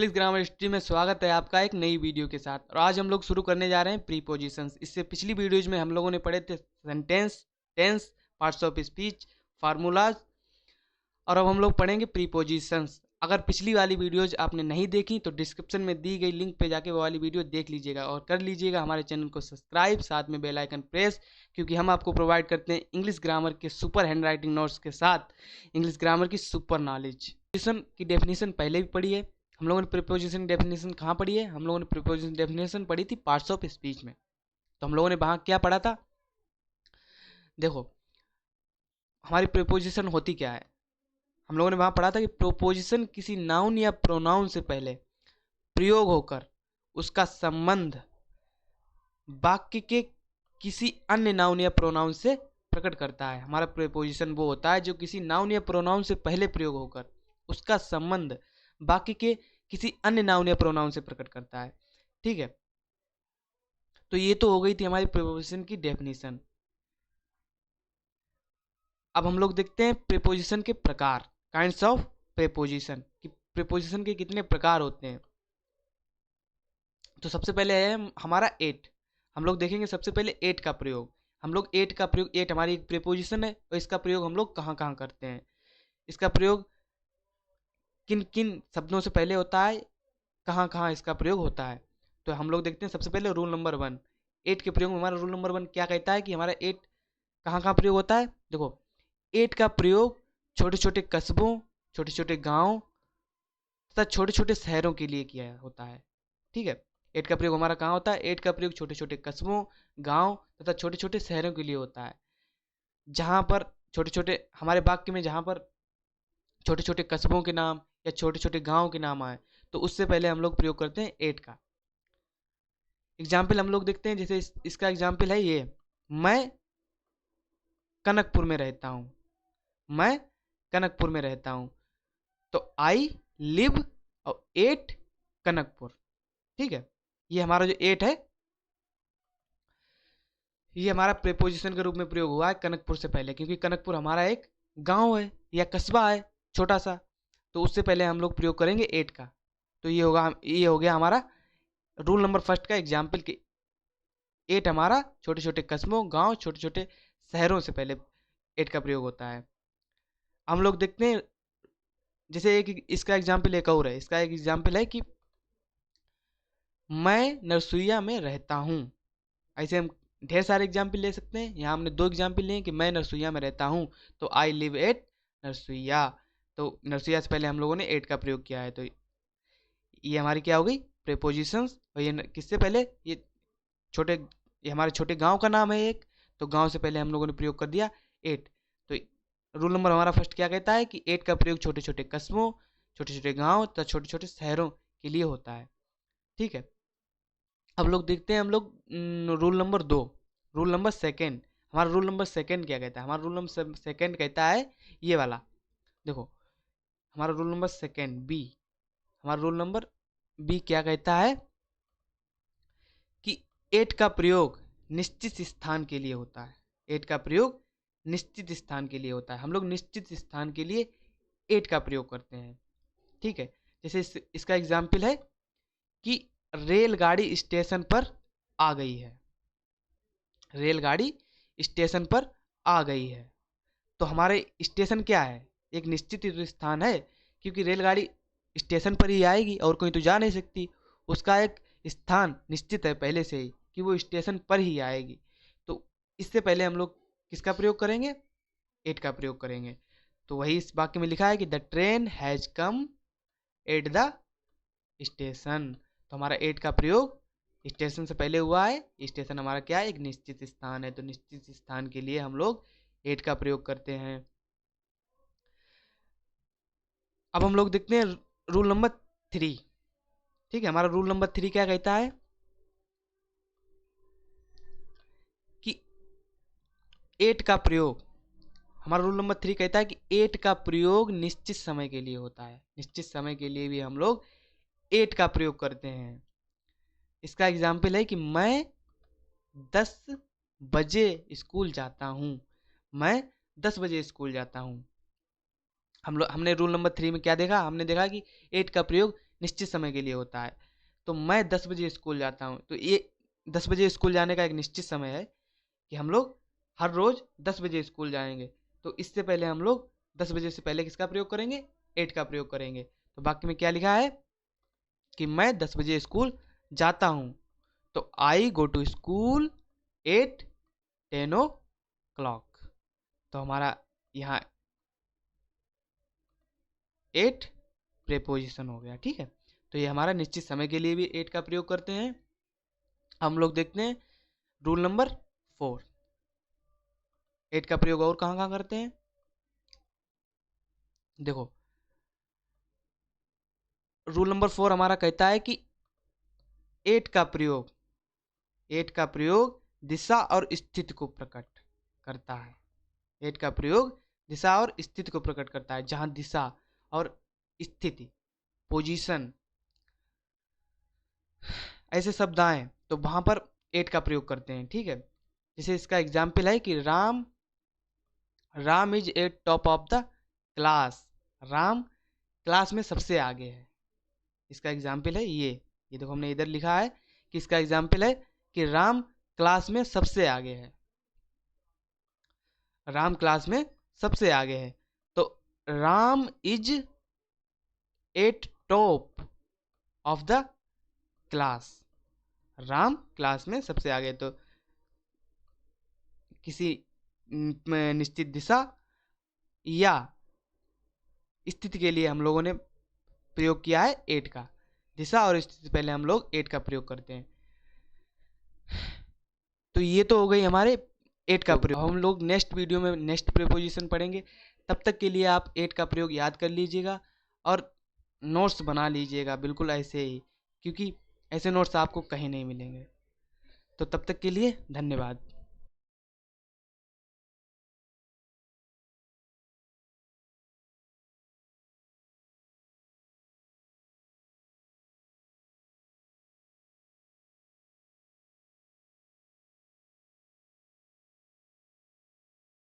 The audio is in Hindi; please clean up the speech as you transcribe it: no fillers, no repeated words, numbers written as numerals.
इंग्लिश ग्रामर स्टडी में स्वागत है आपका एक नई वीडियो के साथ। और आज हम लोग शुरू करने जा रहे हैं प्रीपोजिशंस। इससे पिछली वीडियोज में हम लोगों ने पढ़े थे sentence, tense, parts of speech, formulas, और अब हम लोग पढ़ेंगे प्रीपोजिशंस। अगर पिछली वाली वीडियोज आपने नहीं देखी तो डिस्क्रिप्शन में दी गई लिंक पे जाके वो वाली वीडियो देख लीजिएगा और कर लीजिएगा हमारे चैनल को सब्सक्राइब, साथ में बेल आइकन प्रेस, क्योंकि हम आपको प्रोवाइड करते हैं इंग्लिश ग्रामर के सुपर हैंड राइटिंग नोट्स के साथ इंग्लिश ग्रामर की सुपर नॉलेज। प्रीपोजिशन की डेफिनेशन पहले भी पढ़ी है हम लोगों ने। प्रीपोजिशन डेफिनेशन कहाँ पढ़ी है? हम लोगों ने प्रीपोजिशन डेफिनेशन पढ़ी थी पार्ट्स ऑफ स्पीच में। तो हम लोगों ने वहाँ क्या पढ़ा था? देखो, हमारी प्रीपोजिशन होती क्या है? हम लोगों ने वहाँ पढ़ा था कि प्रीपोजिशन किसी नाउन या प्रोनाउन से पहले प्रयोग होकर उसका संबंध वाक्य के किसी अन्य नाउन या प्रोनाउन से प्रकट करता है। हमारा प्रीपोजिशन वो होता है जो किसी नाउन या प्रोनाउन से पहले प्रयोग होकर उसका संबंध वाक्य के किसी अन्य नाउन या प्रोनाउन से प्रकट करता है। ठीक है, तो ये तो हो गई थी हमारी प्रीपोजिशन की डेफिनेशन। अब हम लोग देखते हैं प्रीपोजिशन के प्रकार, काइंड्स ऑफ प्रीपोजिशन, कि प्रीपोजिशन के कितने प्रकार होते हैं। तो सबसे पहले है हमारा एट। हम लोग देखेंगे सबसे पहले एट का प्रयोग। हम लोग एट का प्रयोग, एट हमारी एक प्रीपोजिशन है और इसका प्रयोग हम लोग कहाँ कहाँ करते हैं, इसका प्रयोग किन किन शब्दों से पहले होता है, कहाँ कहाँ इसका प्रयोग होता है। तो हम लोग देखते हैं सबसे पहले रूल नंबर 1। एट के प्रयोग में हमारा रूल नंबर 1 क्या कहता है कि हमारा एट कहाँ कहाँ प्रयोग होता है। देखो, एट का प्रयोग छोटे छोटे कस्बों, छोटे छोटे गाँव तथा छोटे छोटे शहरों के लिए किया होता है। ठीक है, एट का प्रयोग हमारा कहाँ होता है? एट का प्रयोग छोटे छोटे कस्बों, गाँव तथा छोटे छोटे शहरों के लिए होता है। जहाँ पर छोटे छोटे हमारे वाक्य में जहाँ पर छोटे छोटे कस्बों के नाम या छोटे छोटे गाँव के नाम आए तो उससे पहले हम लोग प्रयोग करते हैं एट का। एग्जाम्पल हम लोग देखते हैं, जैसे इसका एग्जाम्पल है ये, मैं कनकपुर में रहता हूँ। मैं कनकपुर में रहता हूँ, तो आई लिव और एट कनकपुर। ठीक है, ये हमारा जो एट है ये हमारा प्रीपोजिशन के रूप में प्रयोग हुआ है कनकपुर से पहले, क्योंकि कनकपुर हमारा एक गांव है या कस्बा है छोटा सा, तो उससे पहले हम लोग प्रयोग करेंगे एट का। तो ये हो गया हमारा रूल नंबर फर्स्ट का एग्जाम्पल कि एट हमारा छोटे छोटे कस्बों, गांव, छोटे छोटे शहरों से पहले एट का प्रयोग होता है। हम लोग देखते हैं, जैसे एक इसका एग्जाम्पल एक और है। इसका एक एग्जाम्पल है कि मैं नरसुइया में रहता हूँ। ऐसे हम ढेर सारे एग्जाम्पल ले सकते हैं। यहाँ हमने 2 एग्जाम्पल लिए कि मैं नरसुइया में रहता हूँ, तो आई लिव एट नरसुइया। तो नरसुइया से पहले हम लोगों ने एट का प्रयोग किया है। तो ये हमारी क्या हो गई? प्रीपोजिशंस। और ये किससे पहले? ये हमारे छोटे गांव का नाम है एक, तो गांव से पहले हम लोगों ने प्रयोग कर दिया एट। तो रूल नंबर हमारा फर्स्ट क्या कहता है कि एट का प्रयोग छोटे छोटे कस्बों, छोटे छोटे गाँव तथा छोटे छोटे शहरों के लिए होता है। ठीक है, अब लोग देखते हैं हम लोग rule number 2, rule number second. हमारा रूल नंबर सेकेंड क्या कहता है? हमारा रूल नंबर सेकेंड कहता है ये वाला। देखो, हमारा रूल नंबर सेकेंड बी, हमारा रूल नंबर बी क्या कहता है कि एट का प्रयोग निश्चित स्थान के लिए होता है। एट का प्रयोग निश्चित स्थान के लिए होता है। हम लोग निश्चित स्थान के लिए एट का प्रयोग करते हैं। ठीक है, जैसे इसका एग्जाम्पल है कि रेलगाड़ी स्टेशन पर आ गई है। रेलगाड़ी स्टेशन पर आ गई है, तो हमारे स्टेशन क्या है? एक निश्चित स्थान है, क्योंकि रेलगाड़ी स्टेशन पर ही आएगी और कोई तो जा नहीं सकती। उसका एक स्थान निश्चित है पहले से ही कि वो स्टेशन पर ही आएगी। तो इससे पहले हम लोग किसका प्रयोग करेंगे? एट का प्रयोग करेंगे। तो वही इस वाक्य में लिखा है कि the train has come at the station. तो हमारा एट का प्रयोग स्टेशन से पहले हुआ है। स्टेशन हमारा क्या है? एक निश्चित स्थान है। तो निश्चित स्थान के लिए हम लोग एट का प्रयोग करते हैं। अब हम लोग देखते हैं रूल नंबर 3। ठीक है, हमारा रूल नंबर 3 क्या कहता है कि एट का प्रयोग, हमारा रूल नंबर 3 कहता है कि एट का प्रयोग निश्चित समय के लिए होता है। निश्चित समय के लिए भी हम लोग एट का प्रयोग करते हैं। इसका एग्जाम्पल है कि मैं 10 बजे स्कूल जाता हूँ। मैं 10 बजे स्कूल जाता हूँ। हमने रूल नंबर 3 में क्या देखा? हमने देखा कि एट का प्रयोग निश्चित समय के लिए होता है। तो मैं 10 बजे स्कूल जाता हूँ, तो ये 10 बजे स्कूल जाने का एक निश्चित समय है कि हम लोग हर रोज़ 10 बजे स्कूल जाएंगे। तो इससे पहले हम लोग 10 बजे से पहले किसका प्रयोग करेंगे? 8 का प्रयोग करेंगे। तो वाक्य में क्या लिखा है कि मैं 10 बजे स्कूल जाता हूँ। तो I go to school at 10 o'clock. तो हमारा यहाँ 8 प्रेपोजिशन हो गया, ठीक है। तो ये हमारा निश्चित समय के लिए भी 8 का प्रयोग करते हैं। हम लोग देखते हैं रूल नंबर 4, 8 का प्रयोग और कहाँ कहाँ करते हैं। देखो रूल नंबर 4 हमारा कहता है कि 8 का प्रयोग 8 का प्रयोग दिशा और स्थिति को प्रकट करता है। 8 का प्रयोग दिशा और स्थिति को प्रकट करता है। जहां दिशा और स्थिति, पोजीशन ऐसे शब्द आए तो वहां पर 8 का प्रयोग करते हैं, ठीक है। जैसे इसका एग्जाम्पल है कि Ram is eight top of the class. Ram class में सबसे आगे है। इसका एग्जाम्पल है ये देखो हमने इधर लिखा है कि इसका एग्जाम्पल है कि राम क्लास में सबसे आगे है। राम क्लास में सबसे आगे है। तो Ram is eight top of the class. Ram class में सबसे आगे। तो किसी निश्चित दिशा या स्थिति के लिए हम लोगों ने प्रयोग किया है 8 का। दिशा और स्थिति पहले हम लोग 8 का प्रयोग करते हैं। तो ये तो हो गई हमारे 8 का प्रयोग। हम लोग नेक्स्ट वीडियो में नेक्स्ट प्रीपोजिशन पढ़ेंगे। तब तक के लिए आप 8 का प्रयोग याद कर लीजिएगा और नोट्स बना लीजिएगा बिल्कुल ऐसे ही, क्योंकि ऐसे नोट्स आपको कहीं नहीं मिलेंगे। तो तब तक के लिए धन्यवाद।